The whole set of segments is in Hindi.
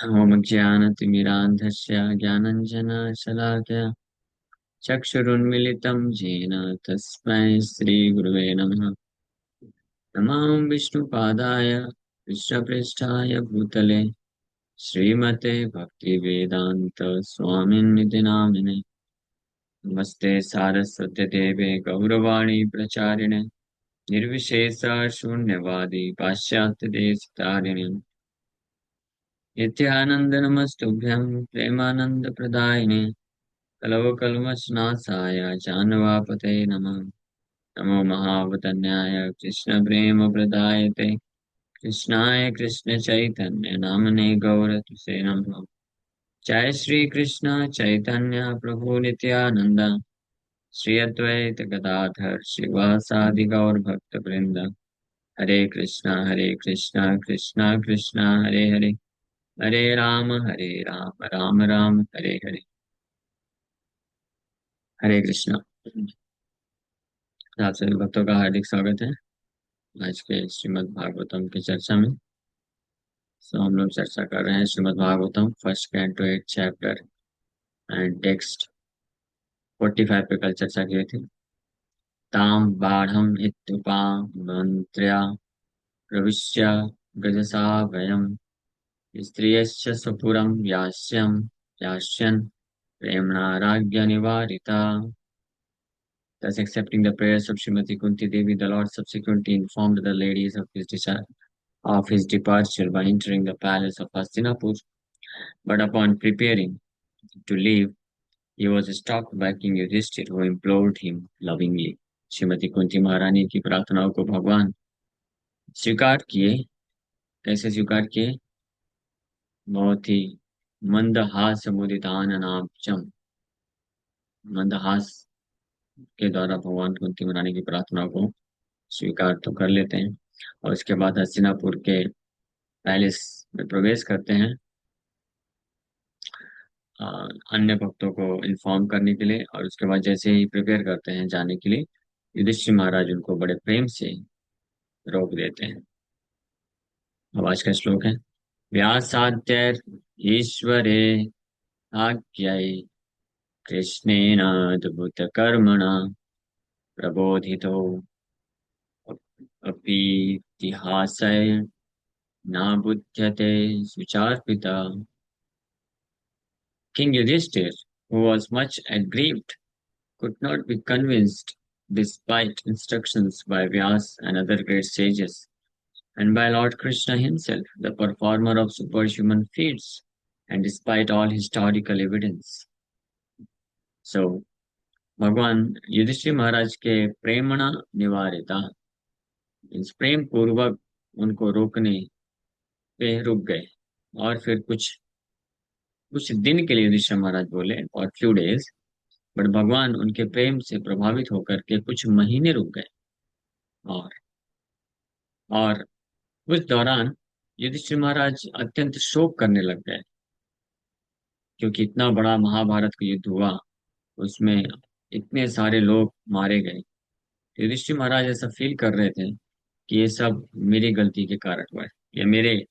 ॐ ज्ञानतिमिरान्धस्य ज्ञानञ्जनशलाकया चक्षुरुन्मिलितं येन तस्मै श्रीगुरुवे नमः। नमामि विष्णुपादाय कृष्णप्रेष्ठाय भूतले श्रीमते भक्तिवेदान्त स्वामिन्निति नामिने। नमस्ते सारस्वते देवे गौरवाणी प्रचारिणे निर्विशेष शून्यवादी पाश्चात्यदेशतारिणे नित्यानंद नमस्तुभ्यं प्रेमानंदप्रदायिने कलवकल्मषनाशाय जानवापते नमः। नमो महावदन्याय कृष्णप्रेमप्रदायते कृष्णाय कृष्णचैतन्य नामने गौरतुसे नमः। जय श्री कृष्ण चैतन्य प्रभु नित्यानंद श्री अद्वैत गदाधर श्रीवासादि गौर भक्त वृंद। हरे कृष्णा कृष्णा कृष्णा हरे हरे हरे राम राम राम हरे हरे। हरे कृष्णा। आप सभी भक्तों का हार्दिक स्वागत है आज के श्रीमद् भागवतम की चर्चा में। हम लोग चर्चा कर रहे हैं Shrimad Bhagavatam first canto 8 chapter and text 45 पे कल चर्चा की थी। ताम बाढ़म इत्युपां मंत्र्या प्रविश्य गजसा वयम स्त्रियश्च स्वपुरं यास्यन् प्रेम्णा राज्ञ निवारिता। Thus, accepting the prayers of Srimati Kunti Devi, the Lord subsequently informed the ladies of his departure by entering the palace of Hastinapur. But upon preparing to leave, he was stopped by King Yudhishthir, who implored him lovingly. Shrimati Kunti महारानी की प्रार्थनाओं को भगवान स्वीकार किए। कैसे स्वीकार किए? बहुत ही मंदहास मुदिताननाब्जम, मंदहास के द्वारा भगवान कुंती महारानी की प्रार्थनाओं को स्वीकार तो कर लेते हैं और उसके बाद हस्तिनापुर के पैलेस में प्रवेश करते हैं अ, अन्य भक्तों को इन्फॉर्म करने के लिए। और उसके बाद जैसे ही प्रिपेयर करते हैं जाने के लिए, युधिष्ठिर महाराज उनको बड़े प्रेम से रोक देते हैं। अब आज का श्लोक है। व्यासाद्यैर् ईश्वरे आज्ञै कृष्णेनाद्भुतकर्मणा प्रबोधितो अपीतिहासैर्न बुध्यते सुचार्पिता। King Yudhishthir, who was much aggrieved, could not be convinced despite instructions by Vyas and other great sages, and by Lord Krishna himself, the performer of superhuman feats, and despite all historical evidence. So, भगवान युधिष्ठिर महाराज के प्रेमणा निवारिता, इस प्रेम पूर्वक उनको रोकने पे रुक गए। और फिर कुछ कुछ दिन के लिए युधिष्ठिर महाराज बोले, और फ्यू डेज, बट भगवान उनके प्रेम से प्रभावित होकर के कुछ महीने रुक गए। और और उस दौरान युधिष्ठिर महाराज अत्यंत शोक करने लग गए, क्योंकि इतना बड़ा महाभारत का युद्ध हुआ, उसमें इतने सारे लोग मारे गए। युधिष्ठिर महाराज ऐसा फील कर रहे थे कि ये सब मेरी गलती के कारण हुआ है, या मेरे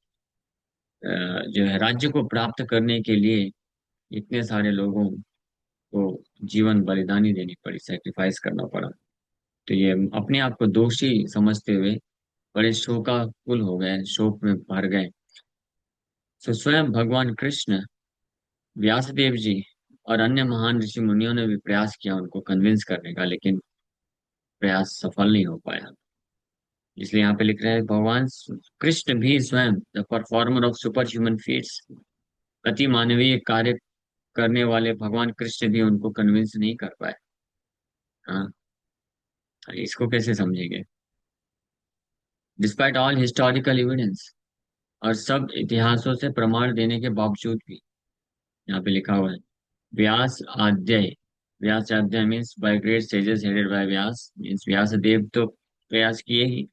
जो है राज्य को प्राप्त करने के लिए इतने सारे लोगों को जीवन बलिदानी देनी पड़ी, सेक्रीफाइस करना पड़ा। तो ये अपने आप को दोषी समझते हुए बड़े शोकाकुल हो गए, शोक में भर गए। तो स्वयं भगवान कृष्ण, व्यासदेव जी और अन्य महान ऋषि मुनियों ने भी प्रयास किया उनको कन्विंस करने का, लेकिन प्रयास सफल नहीं हो पाया। इसलिए यहाँ पे लिख रहे हैं भगवान कृष्ण भी स्वयं, the performer of super human feats, अति मानवीय कार्य करने वाले भगवान कृष्ण भी उनको कन्विंस नहीं कर पाए। हाँ, इसको कैसे समझेंगे? डिस्पाइट ऑल हिस्टोरिकल एविडेंस, और सब इतिहासों से प्रमाण देने के बावजूद भी, यहाँ पे लिखा हुआ है व्यास आद्य। व्यास आद्य means by great sages headed by Vyasa, means Vyasa Deva तो प्रयास किए ही।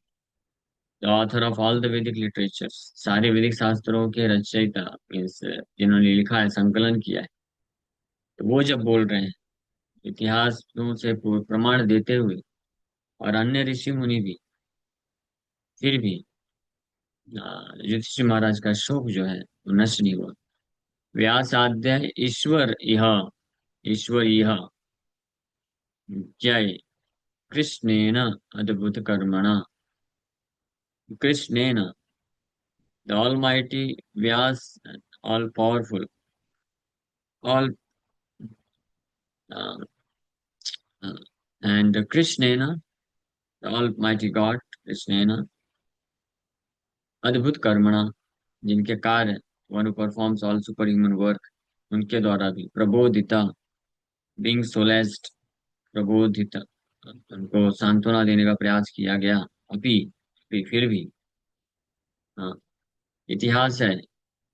The author of all the Vedic literature, सारे वैदिक शास्त्रों के रचयिता, मीन्स जिन्होंने लिखा है, संकलन किया है, तो वो जब बोल रहे हैं इतिहासों से प्रमाण देते हुए, और अन्य ऋषि मुनि भी, फिर भी युधिष्ठिर महाराज का शोक जो है वो नष्ट नहीं हुआ। व्यासाद्य ईश्वर इह, ईश्वर इह जय कृष्णेन अद्भुत कर्मणा, कृष्णेन, the almighty Vyas, all powerful, all uh, uh, and Krishnena, the almighty God, Krishnena, अद्भुत कर्मणा, जिनके कार्य, one performs all super human work, उनके द्वारा भी प्रबोधिता, बीइंग सोलेस्ड, प्रबोधित, उनको सांत्वना देने का प्रयास किया गया। अभी फिर भी हाँ, इतिहास है,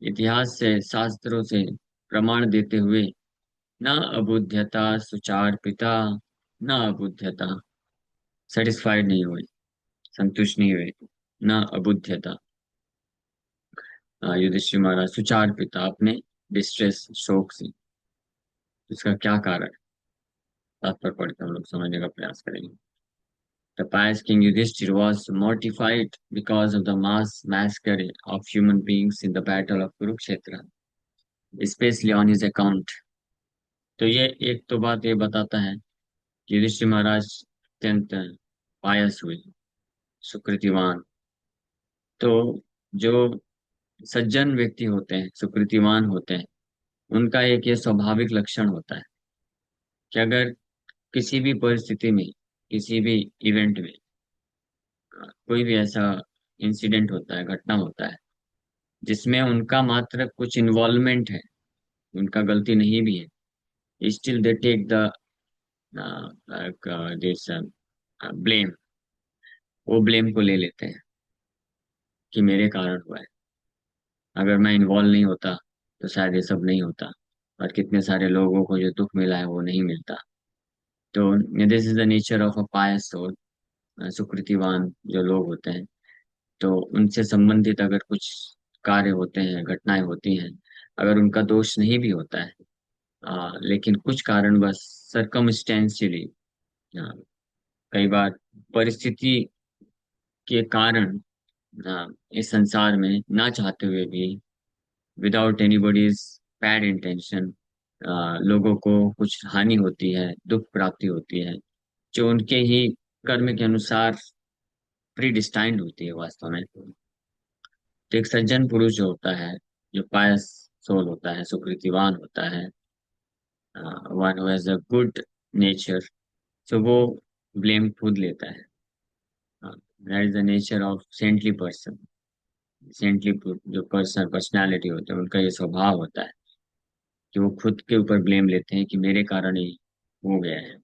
इतिहास से शास्त्रों से प्रमाण देते हुए न अबुध्यता सुचार पिता, न अबुध्यता, सेटिस्फाइड नहीं हुए, संतुष्ट नहीं हुए, न अबुध्यता। युधिष्ठिर महाराज सुचार पिता, अपने डिस्ट्रेस, शोक से, इसका क्या कारण, तात्पर्य पढ़ के हम लोग समझने का प्रयास करेंगे। The pious king Yudhishthir was mortified because of the massacre of human beings in the battle of Kurukshetra, especially on his account. तो ये एक तो बात ये बताता है कि युधिष्ठिर महाराज अत्यंत पायस हुए, सुकृतिवान। तो जो सज्जन व्यक्ति होते हैं, सुकृतिवान होते हैं, उनका एक ये स्वाभाविक लक्षण होता है कि अगर किसी भी परिस्थिति में, किसी भी इवेंट में कोई भी ऐसा इंसिडेंट होता है, घटना होता है, जिसमें उनका मात्र कुछ इन्वॉल्वमेंट है, उनका गलती नहीं भी है, still they take the this blame, वो ब्लेम को ले लेते हैं कि मेरे कारण हुआ है, अगर मैं इन्वॉल्व नहीं होता तो शायद ये सब नहीं होता, और कितने सारे लोगों को जो दुख मिला है वो नहीं मिलता। तो this is the nature of a pious soul, सुकृतिवान जो लोग होते हैं। तो उनसे संबंधित अगर कुछ कार्य होते हैं, घटनाएं होती हैं, अगर उनका दोष नहीं भी होता है, लेकिन कुछ कारण बस सरकमस्टेंशियली, कई बार परिस्थिति के कारण, इस संसार में ना चाहते हुए भी, विदाउट एनीबॉडीज बैड इंटेंशन, लोगों को कुछ हानि होती है, दुख प्राप्ति होती है, जो उनके ही कर्म के अनुसार प्री डिस्टाइंड होती है वास्तव में। तो एक सज्जन पुरुष जो होता है, जो पायस सोल होता है, सुकृतिवान होता है, one who has a good nature, तो वो ब्लेम खुद लेता है। That is the nature of saintly person. Saintly जो पर्सन, पर्सनालिटी होते हैं, उनका ये स्वभाव होता है कि वो खुद के ऊपर ब्लेम लेते हैं कि मेरे कारण ही हो गया है।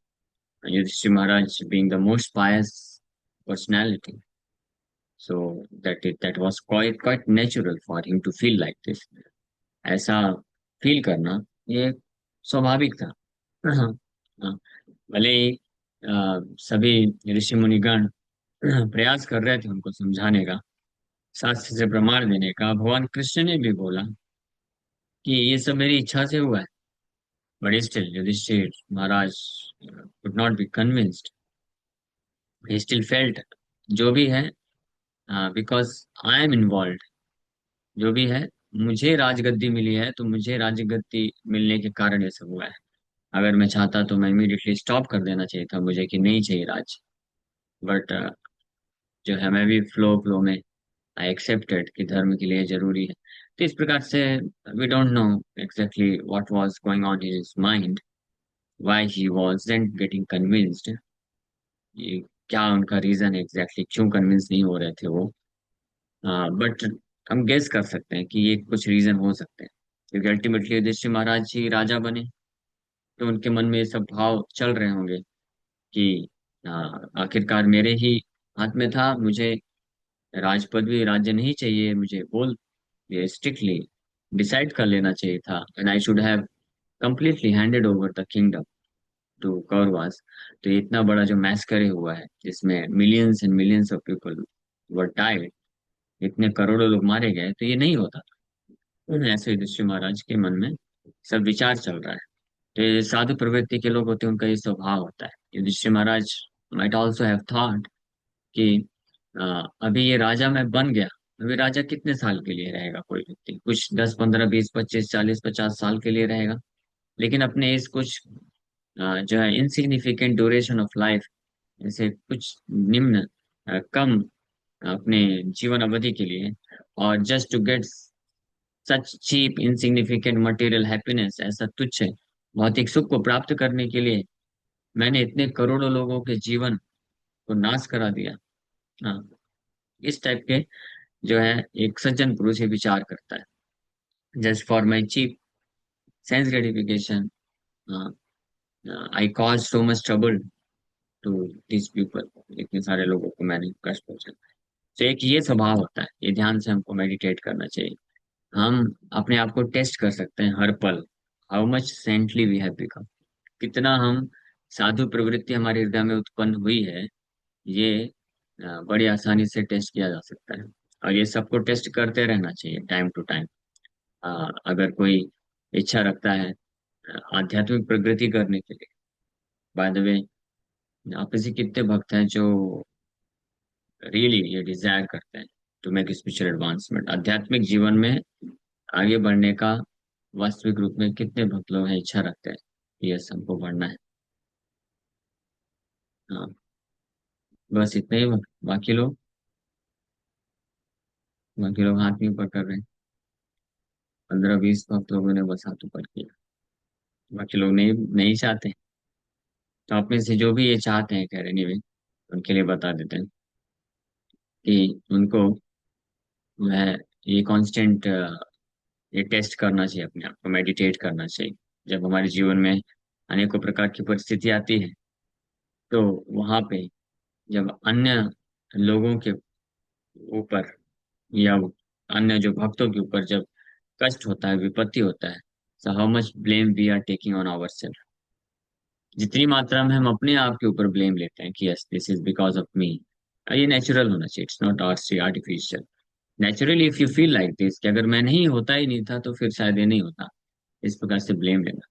युधिष्ठिर महाराज being the most pious personality, so that was quite natural for him to feel like this. ऐसा फील करना ये स्वाभाविक था। हाँ, हाँ, भले ही सभी ऋषि मुनिगण प्रयास कर रहे थे उनको समझाने का, शास्त्र से प्रमाण देने का। भगवान कृष्ण ने भी बोला कि ये सब मेरी इच्छा से हुआ है, but still Yudhishthira Maharaj could not be convinced. He still felt जो भी है, बिकॉज आई एम इन्वॉल्व, जो भी है, मुझे राजगद्दी मिली है, तो मुझे राजगद्दी मिलने के कारण ये सब हुआ है। अगर मैं चाहता तो मैं इमीडिएटली स्टॉप कर देना चाहिए था मुझे कि नहीं चाहिए राज, बट जो है मैं भी फ्लो फ्लो में आई एक्सेप्टेड कि धर्म के लिए जरूरी है। तो इस प्रकार से we don't know exactly what was going on in his mind, why he wasn't getting convinced, ये क्या उनका रीजन एग्जैक्टली, क्यों कन्विंस नहीं हो रहे थे वो। बट हम गेस कर सकते हैं कि ये कुछ रीजन हो सकते हैं, क्योंकि अल्टीमेटली युधिष्ठिर महाराज जी राजा बने, तो उनके मन में ये सब भाव चल रहे होंगे कि आखिरकार मेरे ही हाथ में था, मुझे राज पदवी, राज्य नहीं चाहिए, मुझे बोल ये स्ट्रिक्टली डिसाइड कर लेना चाहिए था, and I should have completely handed over the kingdom to Kauravas. तो ये इतना बड़ा जो मैसकरे हुआ है, जिसमें millions and millions of people were died, इतने करोड़ों लोग मारे गए, तो ये नहीं होता। ऐसे युधिष्ठिर महाराज के मन में सब विचार चल रहा है। तो ये साधु प्रवृत्ति के लोग होते हैं, उनका ये स्वभाव होता है। युधिष्ठिर महाराज माइट ऑल्सो हैव थॉट कि अभी ये राजा मैं बन गया, अभी राजा कितने साल के लिए रहेगा? कोई व्यक्ति कुछ 10, 15, 20, 25, 40, 50 साल के लिए रहेगा। लेकिन अपने इस कुछ जो है इनसिग्निफिकेंट ड्यूरेशन ऑफ लाइफ, ऐसे कुछ निम्न कम अपने जीवन अवधि के लिए, और just to get such cheap insignificant material happiness, ऐसा तुच्छ है भौतिक सुख को प्राप्त करने के लिए मैंने इतने करोड़ों लोगों के जीवन को नाश करा दिया। हाँ, इस टाइप के जो है एक सज्जन पुरुष ये विचार करता है। Just for my cheap sense gratification I cause so much trouble to this people, इतने सारे लोगों को मैंने कष्ट पहुंचा। तो एक ये स्वभाव होता है, ये ध्यान से हमको मेडिटेट करना चाहिए। हम अपने आप को टेस्ट कर सकते हैं हर पल, how much saintly we have become, कितना हम साधु प्रवृत्ति हमारे हृदय में उत्पन्न हुई है। ये बड़ी आसानी से टेस्ट किया जा सकता है, और ये सबको टेस्ट करते रहना चाहिए टाइम टू टाइम। अगर कोई इच्छा रखता है आध्यात्मिक प्रगति करने के लिए, बाय द वे, आप ऐसे कितने भक्त हैं जो रियली ये डिजायर करते हैं टू मेक स्पिरिचुअल एडवांसमेंट, आध्यात्मिक जीवन में आगे बढ़ने का वास्तविक रूप में कितने भक्त लोग हैं, इच्छा रखते हैं ये सबको बढ़ना है। हाँ, बस इतने ही। बाकी लोग बाकी लोग हाथ नहीं ऊपर कर रहे हैं। 15-20 भक्त लोगों ने बस हाथ ऊपर किया, बाकी लोग नहीं नहीं चाहते। तो आप में से जो भी ये चाहते हैं कह रहे नहीं, उनके लिए बता देते हैं कि उनको वह ये कांस्टेंट ये टेस्ट करना चाहिए, अपने आप को मेडिटेट करना चाहिए। जब हमारे जीवन में अनेकों प्रकार की परिस्थिति आती है, तो वहां पे जब अन्य लोगों के ऊपर या अन्य जो भक्तों के ऊपर जब कष्ट होता है, विपत्ति होता है, so how much blame we are taking on our self. जितनी मात्रा में हम अपने आप के ऊपर ब्लेम लेते हैं कि yes this is because of me, ये नेचुरल होना चाहिए, it's not artificial. Naturally if you feel like this कि अगर मैं नहीं होता ही नहीं था तो फिर शायद ये नहीं होता, इस प्रकार से ब्लेम लेना,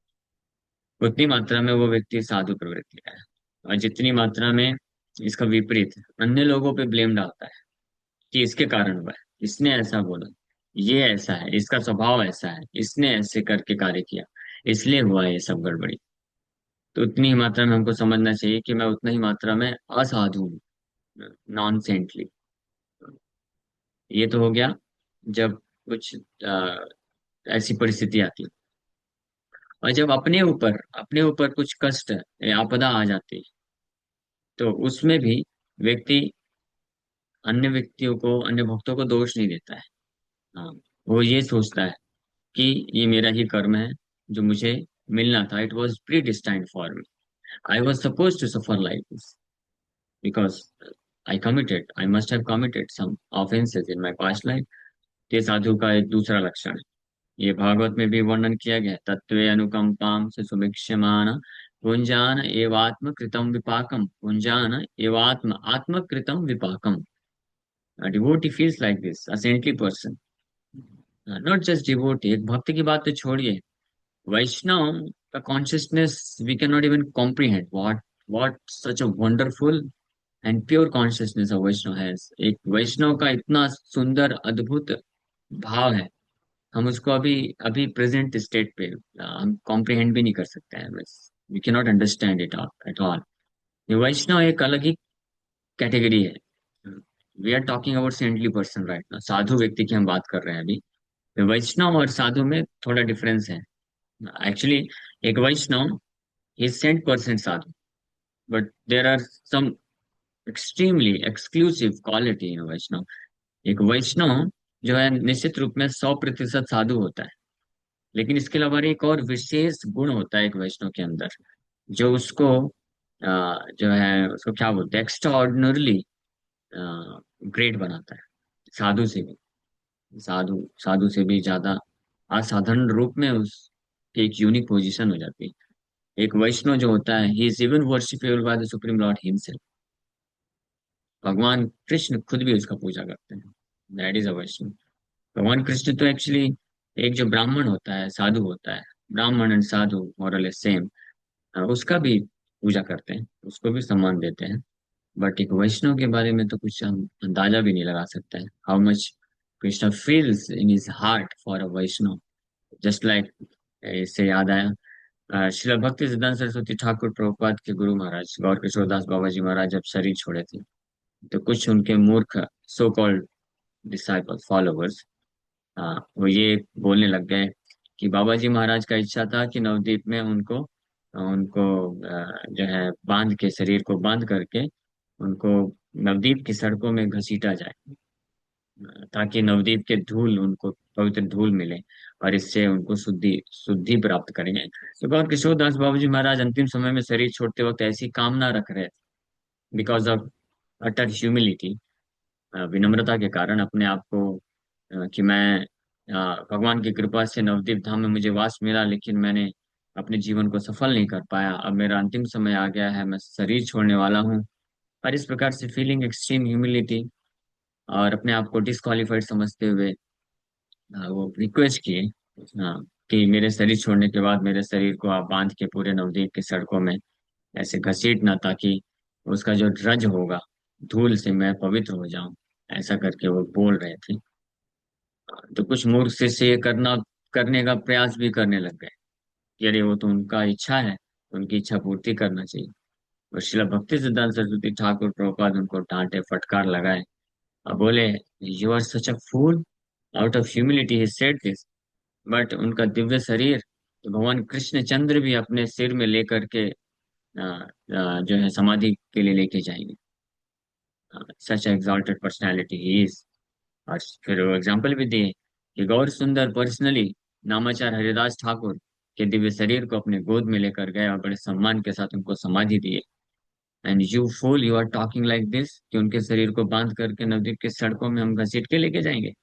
उतनी मात्रा में वो व्यक्ति साधु प्रवृत्ति का है। और जितनी मात्रा में इसका विपरीत अन्य लोगों पे ब्लेम डालता है कि इसके कारण हुआ है, इसने ऐसा बोला, ये ऐसा है, इसका स्वभाव ऐसा है, इसने ऐसे करके कार्य किया, इसलिए हुआ है ये सब गड़बड़ी, तो उतनी ही मात्रा में हमको समझना चाहिए कि मैं उतना ही मात्रा में असाधु हूँ, नॉन सेंटली। ये तो हो गया जब कुछ ऐसी परिस्थिति आती है। और जब अपने ऊपर कुछ कष्ट या आपदा आ जाती है, तो उसमें भी व्यक्ति अन्य व्यक्तियों को, अन्य भक्तों को दोष नहीं देता है। हाँ, वो ये सोचता है कि ये मेरा ही कर्म है, जो मुझे मिलना था, it was predestined for me, I was suppose to suffer like this because I must have committed some offences in my past life. ये साधु का एक दूसरा लक्षण है, ये भागवत में भी वर्णन किया गया है। तत्वे अनुकंपाम से सुभिक्षमान पुंजान एवात्म कृतम विपाकम, पुंजान एवात्म आत्म कृतम विपाकम। A devotee feels like this, a saintly person. Not just devotee, एक भक्त की बात तो छोड़िए, वैष्णव का consciousness we can not even comprehend what such a wonderful and pure consciousness of Vaishnava has. एक वैष्णव का इतना सुंदर अद्भुत भाव है, हम उसको अभी अभी प्रेजेंट स्टेट पे हम कॉम्प्रिहेंड भी नहीं कर सकते हैं, बस we can not understand it at all. ये वैष्णव एक अलग ही कैटेगरी है। We are talking about saintly person right ना, साधु व्यक्ति की हम बात कर रहे हैं अभी। वैष्णव और साधु में थोड़ा डिफरेंस है एक्चुअली। एक Vaishnava is saint person sadhu, but there are some extremely exclusive quality in Vaishnava. एक वैष्णव जो है निश्चित रूप में 100% साधु होता है, लेकिन इसके अलावा एक और विशेष गुण होता है एक वैष्णव के अंदर, जो उसको जो है उसको क्या बोलते हैं, एक्स्ट्रा ऑर्डिनरली ग्रेट बनाता है। साधु से भी साधु साधु से भी ज्यादा असाधारण रूप में उस एक यूनिक पोजीशन हो जाती है। एक वैष्णव जो होता है, he is even worshipable by the supreme Lord himself. भगवान कृष्ण खुद भी उसका पूजा करते हैं, दैट इज अ वैष्णव। भगवान कृष्ण तो एक्चुअली एक जो ब्राह्मण होता है, साधु होता है, ब्राह्मण एंड साधु मोरल सेम, उसका भी पूजा करते हैं, उसको भी सम्मान देते हैं। बट एक वैष्णव के बारे में तो कुछ हम अंदाजा भी नहीं लगा सकते हैं, how much Krishna feels in his heart for a Vaishnav. Just like इससे याद आया, श्रील भक्ति सिद्धांत सरस्वती ठाकुर प्रभुपाद के गुरु महाराज गौर किशोर दास बाबा जी महाराज जब शरीर छोड़े थे, तो कुछ उनके मूर्ख सो कॉल्ड डिसाइपल फॉलोवर्स, वो ये बोलने लग गए कि बाबा जी महाराज का इच्छा था कि नवद्वीप में उनको उनको जो है बांध के, शरीर को बांध करके उनको नवद्वीप की सड़कों में घसीटा जाए, ताकि नवद्वीप के धूल, उनको पवित्र धूल मिले और इससे उनको शुद्धि शुद्धि प्राप्त करेंगे। तो गौर किशोर दास बाबा जी महाराज अंतिम समय में शरीर छोड़ते वक्त ऐसी कामना रख रहे थे, बिकॉज ऑफ अटर ह्यूमिलिटी, विनम्रता के कारण अपने आप को, कि मैं भगवान की कृपा से नवदीप धाम में मुझे वास मिला, लेकिन मैंने अपने जीवन को सफल नहीं कर पाया, अब मेरा अंतिम समय आ गया है, मैं शरीर छोड़ने वाला हूँ। और इस प्रकार से फीलिंग एक्सट्रीम ह्यूमिलिटी और अपने आप को डिस्क्वालिफाइड समझते हुए वो रिक्वेस्ट किए, हाँ, कि मेरे शरीर छोड़ने के बाद मेरे शरीर को आप बांध के पूरे नवदीप की सड़कों में ऐसे घसीटना, ताकि उसका जो रज होगा, धूल से मैं पवित्र हो जाऊं। ऐसा करके वो बोल रहे थे। तो कुछ मूर्ख शिष्य ये करने का प्रयास भी करने लग गए कि अरे वो तो उनका इच्छा है, उनकी इच्छा पूर्ति करना चाहिए। और शिला भक्ति सिद्धांत सरस्वती ठाकुर प्रभुपाद उनको डांटे, फटकार लगाए और बोले, you are such a fool, out of humility he said this. But उनका दिव्य शरीर तो भगवान कृष्ण चंद्र भी अपने सिर में लेकर के जो है समाधि के लिए लेके जाएंगे। सच एग्जॉल्टेड पर्सनैलिटी ही इज। और फिर वो एग्जाम्पल भी दिए कि गौर सुंदर पर्सनली नामाचार हरिदास ठाकुर के दिव्य शरीर को अपने गोद में लेकर गए और बड़े सम्मान के साथ उनको समाधि दिए। And you fool, you are talking like this, कि उनके शरीर को बांध करके नवद्वीप की सड़कों में हम घसीट के लेके जाएंगे।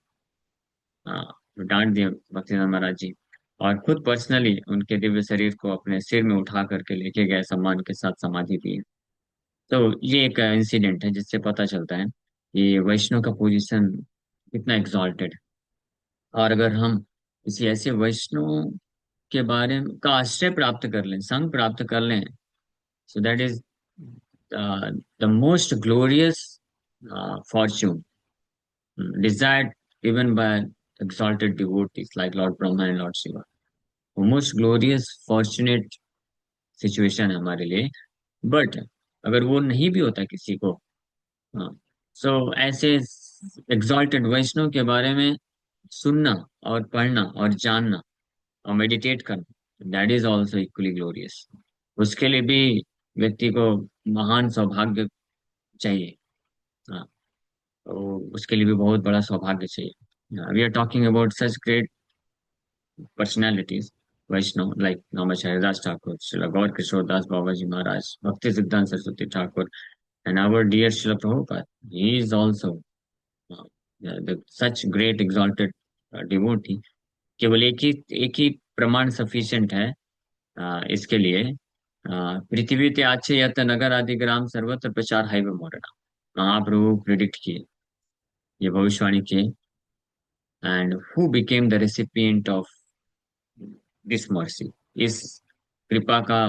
हाँ, तो डांट दिए भक्तिनाथ महाराज जी, और खुद पर्सनली उनके दिव्य शरीर को अपने सिर में उठा करके लेके गए, सम्मान के साथ समाधि दी। तो ये एक इंसिडेंट है जिससे पता चलता है कि वैष्णव का पोजीशन कितना एग्जॉल्टेड। और अगर हम किसी ऐसे वैष्णव के बारे में का आश्रय प्राप्त कर लें, संग प्राप्त कर लें, so that is the most glorious fortune desired even by exalted devotees like Lord Brahma and Lord Shiva. वो मोस्ट ग्लोरियस फॉर्चुनेट सिचुएशन है हमारे लिए। बट अगर वो नहीं भी होता किसी को, हाँ, सो ऐसे एग्जॉल्टेड वैष्णव के बारे में सुनना और पढ़ना और जानना और मेडिटेट करना, that is also equally glorious. उसके लिए भी व्यक्ति को महान सौभाग्य चाहिए। हाँ, तो उसके लिए भी बहुत बड़ा सौभाग्य चाहिए। We are talking about such great personalities Vaishnava like Namacharya Das Thakur, Srila Gaur Kishore Das Baba ji Maharaj, Bhakti Siddhanta Saraswati Thakur, and our dear Srila Prabhupada. He is also such great exalted devotee। केवल एक ही प्रमाण सफिशिएंट है इसके लिए। पृथ्वी ते अच्छे यत नगर आदि ग्राम सर्वत्र प्रचार है मोरना। महाप्रभु प्रिडिक्ट किए, ये भविष्यवाणी किए, and who became the recipient of this mercy. इस कृपा का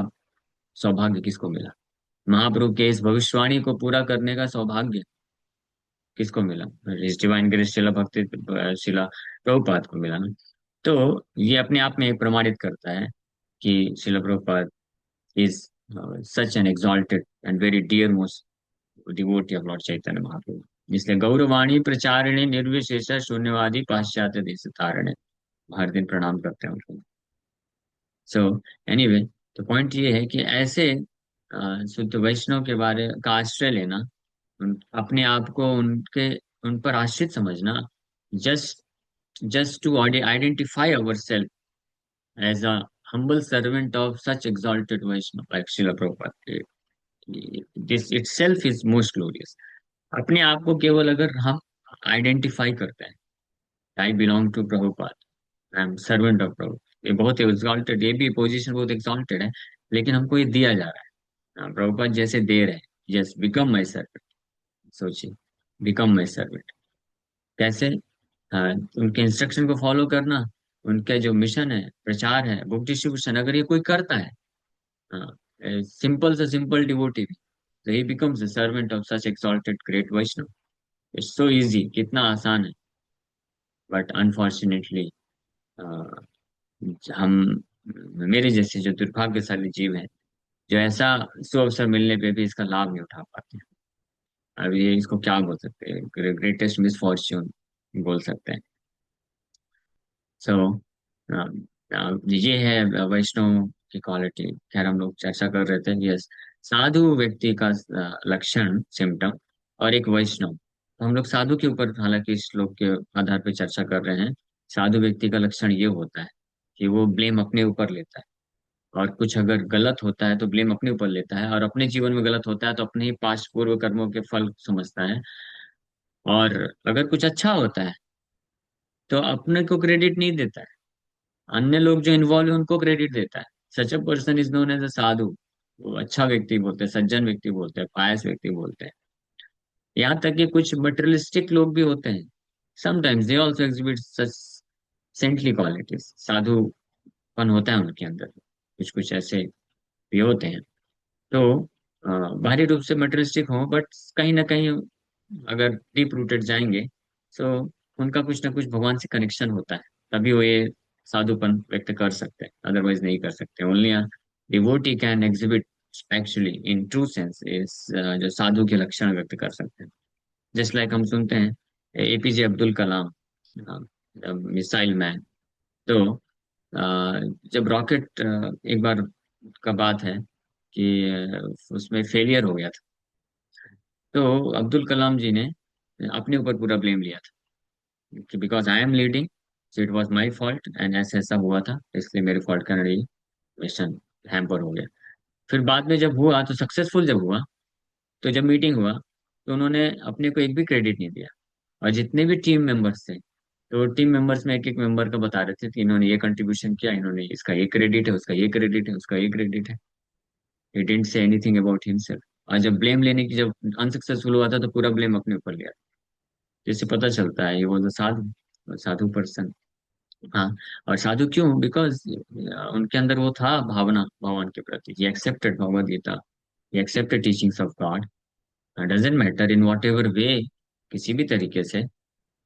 सौभाग्य किसको मिला? महाप्रभु के इस भविष्यवाणी को पूरा करने का सौभाग्य किसको मिला? इस डिवाइन ग्रेस शिला भक्ति शिला प्रभुपाद को मिला ना। तो ये अपने आप में प्रमाणित करता है कि Srila Prabhupada is such an exalted and very dear most devotee of Lord Chaitanya Mahaprabhu. इसलिए गौरवाणी प्रचारिणे निर्विशेष शून्यवादी पाश्चात्य देश तारणे, हर दिन प्रणाम करते हैं उनको। सो एनीवे, तो पॉइंट ये है कि ऐसे शुद्ध वैष्णव के बारे का आश्रय लेना, अपने आप को उनके उन पर आश्रित समझना, just just to identify ourselves as a humble servant of such exalted Vaishnava like Srila Prabhupada. This itself is most glorious। अपने आप को केवल अगर हम आइडेंटिफाई करते हैं, I belong to Prabhupada, I am servant of Prabhu, ये बहुत एग्जॉल्टेड, ये भी पोजीशन बहुत एग्जॉल्टेड है, लेकिन हमको ये दिया जा रहा है। प्रभुपाद जैसे दे रहे हैं, यस, बिकम माई सर्वेंट। सोचिए, बिकम माई सर्वेंट कैसे? हाँ, उनके इंस्ट्रक्शन को फॉलो करना, उनका जो मिशन है, प्रचार है, बुक डिस्ट्रीब्यूशन, अगर ये कोई करता है, हाँ, सिंपल से सिंपल डिवोटी भी, तो he becomes the servant of such exalted great Vaishnava. It's so easy, कितना आसान है। बट अनफॉर्चुनेटली हम, मेरे जैसे जो दुर्भाग्यशाली जीव हैं, जो ऐसा सुअवसर मिलने पे भी इसका लाभ नहीं उठा पाते। अब ये इसको क्या बोल सकते हैं, ग्रेटेस्ट मिसफॉर्च्यून बोल सकते हैं। सो ये है वैष्णव की क्वालिटी। खैर हम लोग चर्चा कर रहे थे, यस, साधु व्यक्ति का लक्षण, सिम्टम, और एक वैष्णव। तो हम लोग साधु के ऊपर हालांकि इस श्लोक के आधार पर चर्चा कर रहे हैं। साधु व्यक्ति का लक्षण ये होता है कि वो ब्लेम अपने ऊपर लेता है, और कुछ अगर गलत होता है तो ब्लेम अपने ऊपर लेता है, और अपने जीवन में गलत होता है तो अपने ही पास्ट पूर्व कर्मों के फल समझता है। और अगर कुछ अच्छा होता है तो अपने को क्रेडिट नहीं देता है, अन्य लोग जो इन्वॉल्व है उनको क्रेडिट देता है। Such a person is known as a sadhu. वो अच्छा व्यक्ति बोलते हैं, सज्जन व्यक्ति बोलते हैं, पायस व्यक्ति बोलते हैं। यहाँ तक कि कुछ मटेरियलिस्टिक लोग भी होते हैं, sometimes they also exhibit such saintly qualities. साधुपन होता है उनके अंदर, कुछ कुछ ऐसे भी होते हैं। तो बाहरी रूप से मटेरियलिस्टिक हो, बट कहीं ना कहीं अगर डीप रूटेड जाएंगे तो उनका कुछ ना कुछ भगवान से कनेक्शन होता है, तभी वो ये साधुपन व्यक्त कर सकते हैं, अदरवाइज नहीं कर सकते। Only a devotee can exhibit actually in true sense is, जो साधु के लक्षण व्यक्त कर सकते हैं। जस्ट लाइक हम सुनते हैं APJ Abdul Kalam, missile man. तो जब रॉकेट एक बार का बात है कि उसमें फेलियर हो गया था, तो अब्दुल कलाम जी ने अपने ऊपर पूरा ब्लेम लिया था कि because I am leading, so it was my fault, and ऐसा ऐसा हुआ था, इसलिए मेरे फॉल्ट का ये मिशन हैम्पर हो गया। फिर बाद में जब हुआ तो सक्सेसफुल जब हुआ, तो जब मीटिंग हुआ तो उन्होंने अपने को एक भी क्रेडिट नहीं दिया। और जितने भी टीम मेंबर्स थे, तो टीम मेंबर्स में एक एक मेंबर का बता रहे थे कि इन्होंने ये कंट्रीब्यूशन किया, इन्होंने इसका ये क्रेडिट है, उसका ये क्रेडिट है, उसका ये क्रेडिट है। He didn't say anything about himself. और जब ब्लेम लेने की, जब अनसक्सेसफुल हुआ था, तो पूरा ब्लेम अपने ऊपर लिया। जिससे पता चलता है ये वो साधु, साधु पर्सन। हाँ, और साधु क्यों? बिकॉज उनके अंदर वो था भावना भगवान के प्रति। He accepted Bhagavad Gita, he accepted teachings of God, doesn't matter in what ever way, किसी भी तरीके से।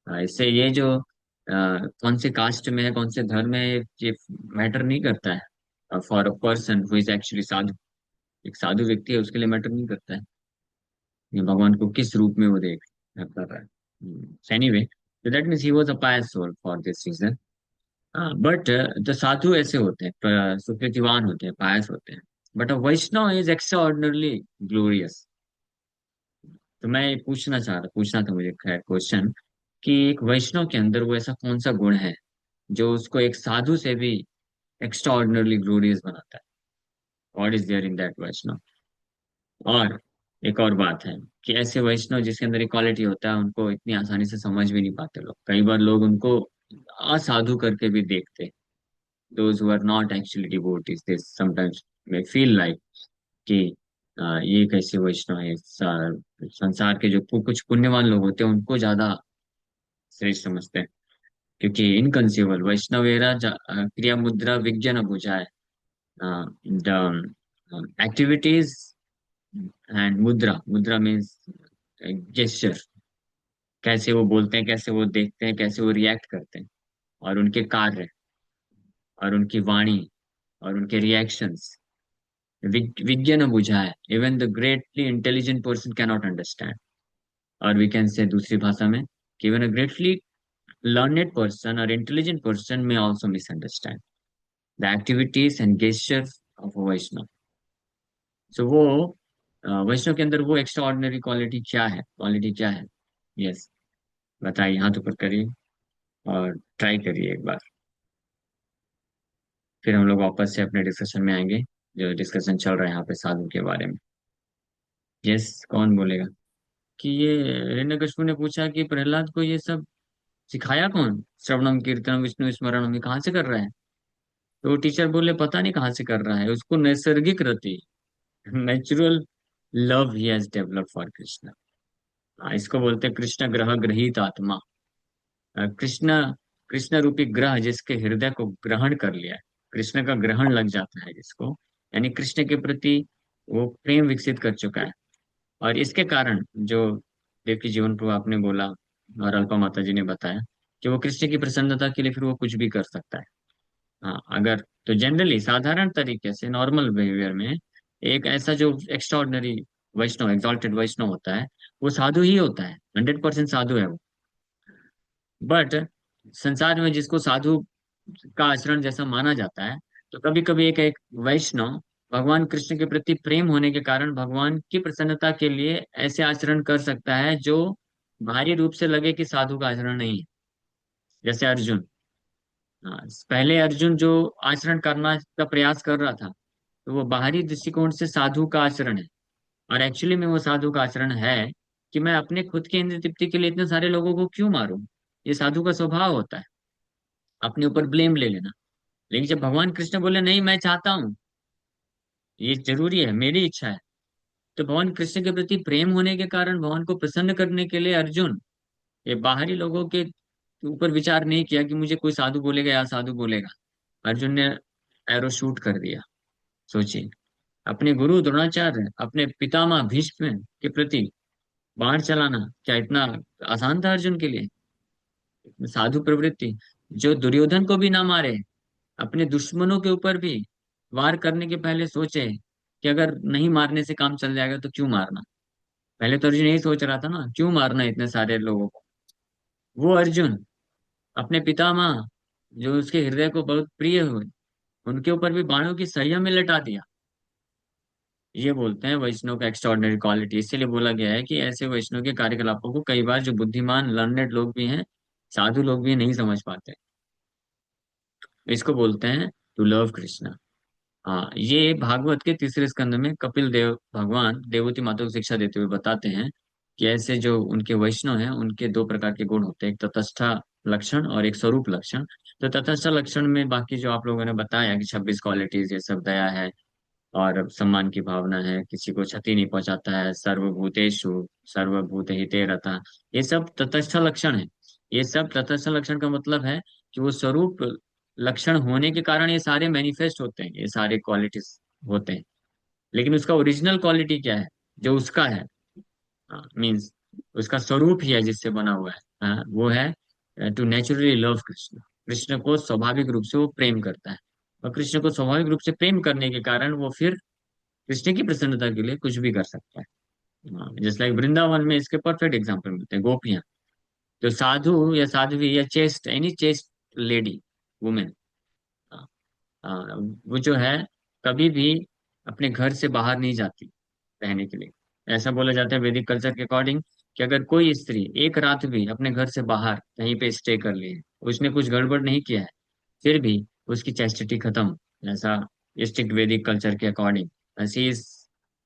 इससे ये जो कौन से कास्ट में है, कौन से धर्म में है, ये मैटर नहीं करता है for a person who is actually sadhu. एक साधु व्यक्ति है, उसके लिए मैटर नहीं करता है ये भगवान को किस रूप में वो देख कर रहा है। Anyway, so that means he was a pious soul for this reason. But the sadhu ऐसे होते हैं, सुकृतिवान होते हैं, पायस होते हैं। But a Vaishnava is extraordinarily glorious. तो मैं पूछना था मुझे क्वेश्चन, कि एक वैष्णव के अंदर वो ऐसा कौन सा गुण है जो उसको एक साधु से भी एक्स्ट्रा ऑर्डिनरली ग्लोरियस बनाता है? What is there in that Vaishnava? और एक और बात है कि ऐसे वैष्णव जिसके अंदर इक्वालिटी होता है, उनको इतनी आसानी से समझ भी नहीं पाते लोग। कई बार लोग उनको असाधु करके भी देखते। Those who are not actually devotees, they sometimes may feel like कि ये कैसे वैष्णव है। संसार के जो कुछ पुण्यवान लोग होते हैं उनको ज्यादा श्रेष्ठ समझते हैं, क्योंकि इनकंसीवेबल वैष्णवेरा क्रिया मुद्रा विज्ञान बुझाए, द एक्टिविटीज एंड मुद्रा, मुद्रा मीन्स जेस्चर, कैसे वो बोलते हैं, कैसे वो देखते हैं, कैसे वो रिएक्ट करते हैं, और उनके कार्य, और उनकी वाणी, और उनके रिएक्शंस विज्ञान बुझाए, even the greatly intelligent person cannot understand. और वी कैन से दूसरी भाषा में कि even a greatly learned person or intelligent person may also misunderstand the activities and gestures of a Vaishnav. So वो वैष्णव के अंदर वो एक्स्ट्रा ऑर्डिनरी क्वालिटी क्या है? यस, बताइए, हाथ ऊपर करिए और ट्राई करिए एक बार। फिर हम लोग वापस से अपने डिस्कशन में आएंगे, जो डिस्कशन चल रहा है यहाँ पे साधु के बारे में। यस, कौन बोलेगा? कि ये हिरण्यकशिपु ने पूछा कि प्रहलाद को ये सब सिखाया कौन? श्रवणम कीर्तनम विष्णु स्मरणम, ये कहाँ से कर रहा है? तो टीचर बोले पता नहीं कहाँ से कर रहा है, उसको नैसर्गिक रति, नेचुरल लव ही हैज डेवलप फॉर कृष्ण। इसको बोलते हैं कृष्ण ग्रह ग्रहित आत्मा। कृष्ण, कृष्ण रूपी ग्रह जिसके हृदय को ग्रहण कर लिया है, कृष्ण का ग्रहण लग जाता है जिसको, यानी कृष्ण के प्रति वो प्रेम विकसित कर चुका है। और इसके कारण जो देवकी जीवन प्रभु आपने बोला और अल्पा माता जी ने बताया, कि वो कृष्ण की प्रसन्नता के लिए फिर वो कुछ भी कर सकता है। हाँ, अगर तो जनरली साधारण तरीके से नॉर्मल बिहेवियर में एक ऐसा जो एक्स्ट्रॉर्डनरी वैष्णव, एग्जॉल्टेड वैष्णव होता है, वो साधु ही होता है, 100% साधु है वो। बट संसार में जिसको साधु का आचरण जैसा माना जाता है, तो कभी कभी एक एक वैष्णव भगवान कृष्ण के प्रति प्रेम होने के कारण भगवान की प्रसन्नता के लिए ऐसे आचरण कर सकता है जो बाहरी रूप से लगे कि साधु का आचरण नहीं है। जैसे अर्जुन। हाँ, पहले अर्जुन जो आचरण करना का प्रयास कर रहा था, तो वो बाहरी दृष्टिकोण से साधु का आचरण है। और एक्चुअली में वो साधु का आचरण है कि मैं अपने खुद के इंद्रिय तृप्ति के लिए इतने सारे लोगों को क्यों मारूं। ये साधु का स्वभाव होता है, अपने ऊपर ब्लेम ले लेना। लेकिन जब भगवान कृष्ण बोले नहीं, मैं चाहता हूँ, ये जरूरी है, मेरी इच्छा है, तो भगवान कृष्ण के प्रति प्रेम होने के कारण भगवान को प्रसन्न करने के लिए अर्जुन ये बाहरी लोगों के ऊपर विचार नहीं किया कि मुझे कोई साधु बोलेगा या साधु बोलेगा। अर्जुन ने एरो शूट कर दिया। सोचिए, अपने गुरु द्रोणाचार्य, अपने पितामह भीष्म के प्रति बाण चलाना क्या इतना आसान था अर्जुन के लिए? साधु प्रवृत्ति, जो दुर्योधन को भी ना मारे, अपने दुश्मनों के ऊपर भी वार करने के पहले सोचे कि अगर नहीं मारने से काम चल जाएगा तो क्यों मारना। पहले तो अर्जुन यही सोच रहा था ना, क्यों मारना इतने सारे लोगों को। वो अर्जुन अपने पितामह, जो उसके हृदय को बहुत प्रिय हुए, उनके ऊपर भी बाणों की सरिया में लटा दिया। ये बोलते हैं वैष्णव का एक्स्ट्रॉर्डिनरी क्वालिटी। इसीलिए बोला गया है कि ऐसे वैष्णव के कार्यकलापों को कई बार जो बुद्धिमान लर्नेड लोग भी हैं, साधु लोग भी नहीं समझ पाते। इसको बोलते हैं टू लव कृष्णा। हाँ, ये भागवत के तीसरे स्कंद में कपिल देव भगवान देवती माता को शिक्षा देते हुए बताते हैं कि ऐसे जो उनके वैष्णव हैं, उनके दो प्रकार के गुण होते हैं, एक तटस्था लक्षण और एक स्वरूप लक्षण। तो तटस्थ लक्षण में बाकी जो आप लोगों ने बताया कि 26 क्वालिटीज, ये सब दया है और सम्मान की भावना है, किसी को क्षति नहीं पहुंचाता है, सर्वभूतेषु सर्वभूत हिते रता, ये सब तटस्थ लक्षण है। ये सब तटस्थ लक्षण का मतलब है कि वो स्वरूप लक्षण होने के कारण ये सारे मैनिफेस्ट होते हैं, ये सारे क्वालिटीज होते हैं। लेकिन उसका ओरिजिनल क्वालिटी क्या है, जो उसका है, मीन्स उसका स्वरूप ही है जिससे बना हुआ है, वो है to naturally love Krishna. Krishna को स्वाभाविक रूप से वो प्रेम करता है, और कृष्ण को स्वाभाविक रूप से प्रेम करने के कारण वो फिर कृष्ण की प्रसन्नता के लिए कुछ भी कर सकता है। जैसे लाइक वृंदावन में इसके परफेक्ट एग्जाम्पल मिलते हैं, गोपियां। तो साधु या साध्वी या chest, any chest lady, women, वो जो है कभी भी अपने घर से बाहर नहीं जाती रहने के लिए। ऐसा बोला जाता है वैदिक कल्चर के अकॉर्डिंग कि अगर कोई स्त्री एक रात भी अपने घर से बाहर कहीं पे स्टे कर ली है, उसने कुछ गड़बड़ नहीं किया है, फिर भी उसकी चैस्टिटी खत्म। ऐसा स्ट्रिक्ट वैदिक कल्चर के according she is,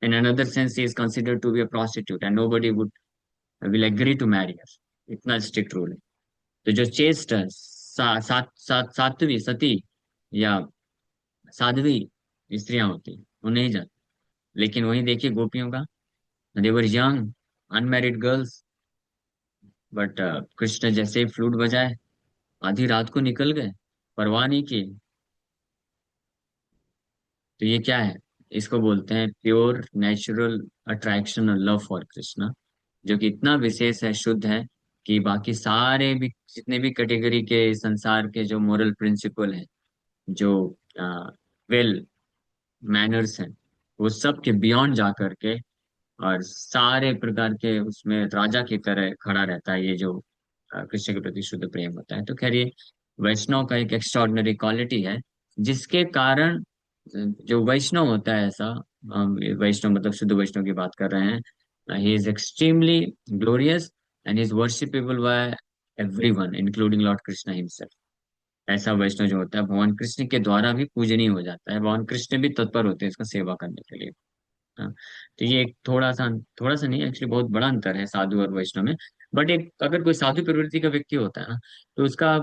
in another sense she is considered to be a prostitute and nobody would will agree to marry her. इतना स्ट्रिक्ट रूल है। तो जो चेस्ट सात्वी सती या साध्वी स्त्रियां होती हैं, वो नहीं जाती। लेकिन वहीं देखिए गोपियों का, they were young unmarried girls, but Krishna जैसे ही फ्लूट बजाए आधी रात को निकल गए, परवाह नहीं की। तो ये क्या है? इसको बोलते हैं प्योर नेचुरल अट्रैक्शन और लव फॉर कृष्ण, जो कि इतना विशेष है, शुद्ध है, कि बाकी सारे भी जितने भी कैटेगरी के संसार के जो मोरल प्रिंसिपल हैं, जो वेल मैनर्स हैं, वो सब के बियॉन्ड जा करके और सारे प्रकार के उसमें राजा की तरह खड़ा रहता है, ये जो कृष्ण के प्रति शुद्ध प्रेम होता है। तो खैर ये वैष्णव का एक एक्स्ट्रॉर्डिनरी क्वालिटी है, जिसके कारण जो वैष्णव होता है ऐसा, वैष्णव मतलब शुद्ध वैष्णव की बात कर रहे हैं, he is extremely glorious and is worshipable by everyone including Lord Krishna himself. ऐसा वैष्णव जो होता है भगवान कृष्ण के द्वारा भी पूजनीय हो जाता है, भगवान कृष्ण भी तत्पर होते हैं इसका सेवा करने के लिए। हाँ, तो ये एक थोड़ा सा नहीं, एक्चुअली बहुत बड़ा अंतर है साधु और वैष्णव में। बट एक अगर कोई साधु प्रवृत्ति का व्यक्ति होता है ना, तो उसका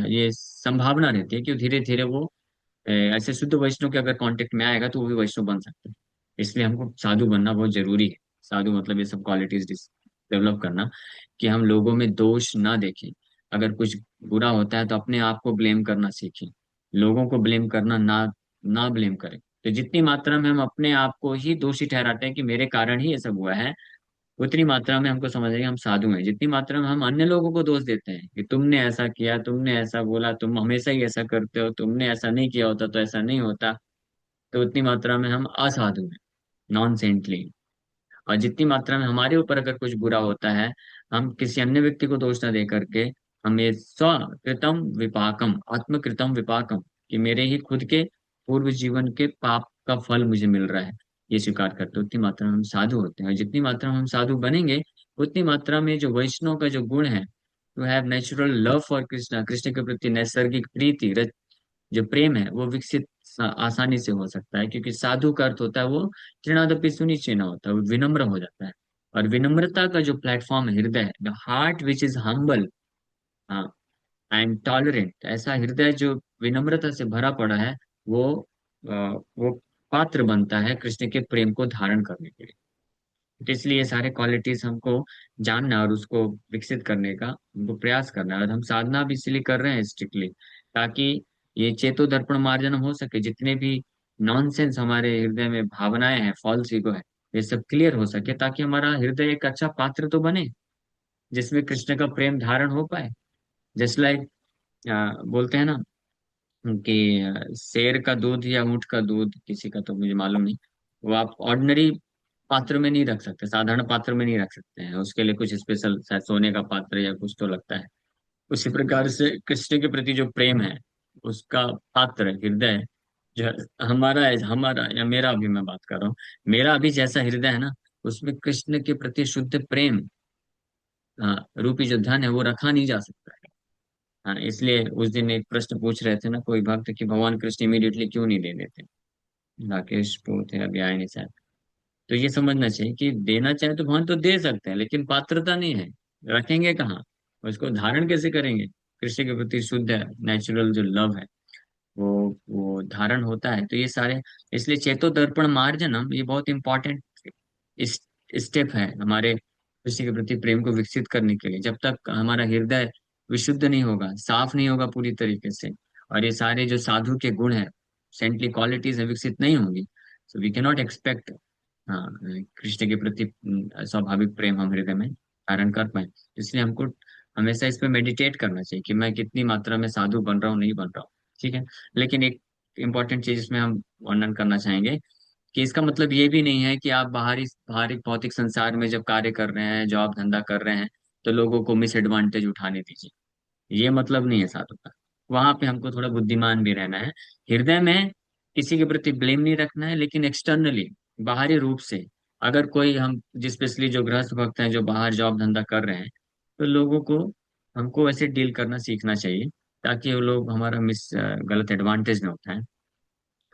ये संभावना रहती है कि धीरे धीरे वो ऐसे शुद्ध वैष्णव के अगर कांटेक्ट में आएगा तो वो भी वैष्णव बन सकता है। इसलिए हमको साधु बनना बहुत जरूरी है। साधु मतलब ये सब क्वालिटीज डेवलप करना, कि हम लोगों में दोष ना देखें। अगर कुछ बुरा होता है तो अपने आप को ब्लेम करना सीखें, लोगों को ब्लेम करना ना ना ब्लेम करें। तो जितनी मात्रा में हम अपने आप को ही दोषी ठहराते हैं कि मेरे कारण ही ये सब हुआ है, उतनी मात्रा में हमको समझ आएगा हम साधु हैं। जितनी मात्रा में हम अन्य लोगों को दोष देते हैं कि तुमने ऐसा किया, तुमने ऐसा बोला, तुम हमेशा ही ऐसा करते हो, तुमने ऐसा नहीं किया होता तो ऐसा नहीं होता, तो उतनी मात्रा में हम असाधु हैं, नॉन सेंटली। और जितनी मात्रा में हमारे ऊपर अगर कुछ बुरा होता है, हम किसी अन्य व्यक्ति को दोष न दे करके हम ये स्वकृतम विपाकम, आत्मकृतम विपाकम, कि मेरे ही खुद के पूर्व जीवन के पाप का फल मुझे मिल रहा है, ये स्वीकार करते हैं, उतनी मात्रा में हम साधु होते हैं। और जितनी मात्रा में हम साधु बनेंगे, उतनी मात्रा में जो वैष्णव का जो गुण है, to have natural love for Krishna, Krishna के प्रति नैसर्गिक प्रीति, जो प्रेम है वो विकसित आसानी से हो सकता है। क्योंकि साधु का अर्थ होता है वो तृणादपि सुनिश्चिन्न होता है, वो विनम्र हो जाता है। और विनम्रता का जो प्लेटफॉर्म है, हृदय है, the heart which is humble and tolerant, ऐसा हृदय जो विनम्रता से भरा पड़ा है, वो वो पात्र बनता है कृष्ण के प्रेम को धारण करने के लिए। तो इसलिए ये सारे क्वालिटीज हमको जानना और उसको विकसित करने का हमको प्रयास करना है। और हम साधना भी इसलिए कर रहे हैं स्ट्रिक्टली, ताकि ये चेतो दर्पण मार्जनम हो सके, जितने भी नॉनसेंस हमारे हृदय में भावनाएं हैं, फॉल्स ईगो है, ये सब क्लियर हो सके, ताकि हमारा हृदय एक अच्छा पात्र तो बने जिसमें कृष्ण का प्रेम धारण हो पाए। जस्ट लाइक बोलते हैं ना कि शेर का दूध या ऊंट का दूध, किसी का तो मुझे मालूम नहीं, वो आप ऑर्डिनरी पात्र में नहीं रख सकते, साधारण पात्र में नहीं रख सकते हैं, उसके लिए कुछ स्पेशल शायद सोने का पात्र या कुछ तो लगता है। उसी प्रकार से कृष्ण के प्रति जो प्रेम है, उसका पात्र हृदय जो हमारा है, हमारा या मेरा, अभी मैं बात कर रहा हूँ, मेरा अभी जैसा हृदय है ना, उसमें कृष्ण के प्रति शुद्ध प्रेम रूपी जो धन है वो रखा नहीं जा सकता है। हाँ, इसलिए उस दिन एक प्रश्न पूछ रहे थे ना कोई भक्त कि भगवान कृष्ण इमीडिएटली क्यों नहीं दे देते। राकेश पूछ है, अभी आए नहीं शायद। तो ये समझना चाहिए कि देना चाहे तो भगवान तो दे सकते हैं, लेकिन पात्रता नहीं है, रखेंगे कहाँ, उसको धारण कैसे करेंगे। कृष्ण के प्रति शुद्ध नेचुरल जो लव है, वो धारण होता है। तो ये सारे, इसलिए चेतो दर्पण मार्जनम ये बहुत इंपॉर्टेंट इस स्टेप है हमारे कृष्ण के प्रति प्रेम को विकसित करने के लिए। जब तक हमारा हृदय विशुद्ध नहीं होगा, साफ नहीं होगा पूरी तरीके से, और ये सारे जो साधु के गुण है, सेंटली क्वालिटीज है, विकसित नहीं होंगी, so we can not expect हाँ कृष्ण के प्रति स्वाभाविक प्रेम हम हृदय में धारण कर पाए। इसलिए हमको हमेशा इस पे मेडिटेट करना चाहिए कि मैं कितनी मात्रा में साधु बन रहा हूँ, नहीं बन रहा हूँ। ठीक है। लेकिन एक इम्पोर्टेंट चीज इसमें हम वर्णन करना चाहेंगे कि इसका मतलब ये भी नहीं है कि आप बाहरी बाहरी भौतिक संसार में जब कार्य कर रहे हैं, जॉब धंधा कर रहे हैं, तो लोगों को मिस एडवांटेज उठाने दीजिए। ये मतलब नहीं है साधु का। वहां पे हमको थोड़ा बुद्धिमान भी रहना है। हृदय में किसी के प्रति ब्लेम नहीं रखना है, लेकिन एक्सटर्नली, बाहरी रूप से, अगर कोई हम, स्पेशली जो गृहस्थ भक्त हैं जो बाहर जॉब धंधा कर रहे हैं, तो लोगों को हमको ऐसे डील करना सीखना चाहिए ताकि वो लोग हमारा गलत एडवांटेज न उठाएं।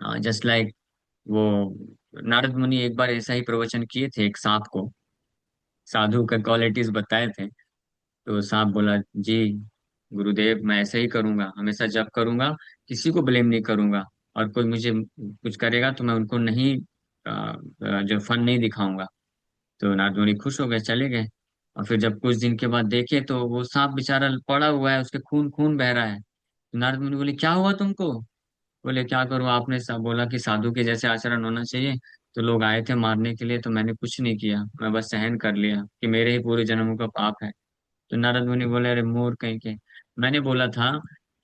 हाँ, जस्ट लाइक वो नारद मुनि एक बार ऐसा ही प्रवचन किए थे, एक सांप को साधु का क्वालिटीज बताए थे। तो सांप बोला, जी गुरुदेव, मैं ऐसे ही करूंगा, हमेशा जप करूंगा, किसी को ब्लेम नहीं करूंगा, और कोई मुझे कुछ करेगा तो मैं उनको नहीं जो फन नहीं दिखाऊंगा। तो नारद मुनि खुश हो गए, चले गए। और फिर जब कुछ दिन के बाद देखे तो वो सांप बेचारा पड़ा हुआ है, उसके खून खून बह रहा है। तो नारद मुनि बोले, क्या हुआ तुमको। बोले, क्या करूं, आपने सब बोला कि साधु के जैसे आचरण होना चाहिए, तो लोग आए थे मारने के लिए, तो मैंने कुछ नहीं किया, मैं बस सहन कर लिया कि मेरे ही पूरे जन्मों का पाप है। तो नारद मुनि बोले, अरे मूर्ख कहीं के, मैंने बोला था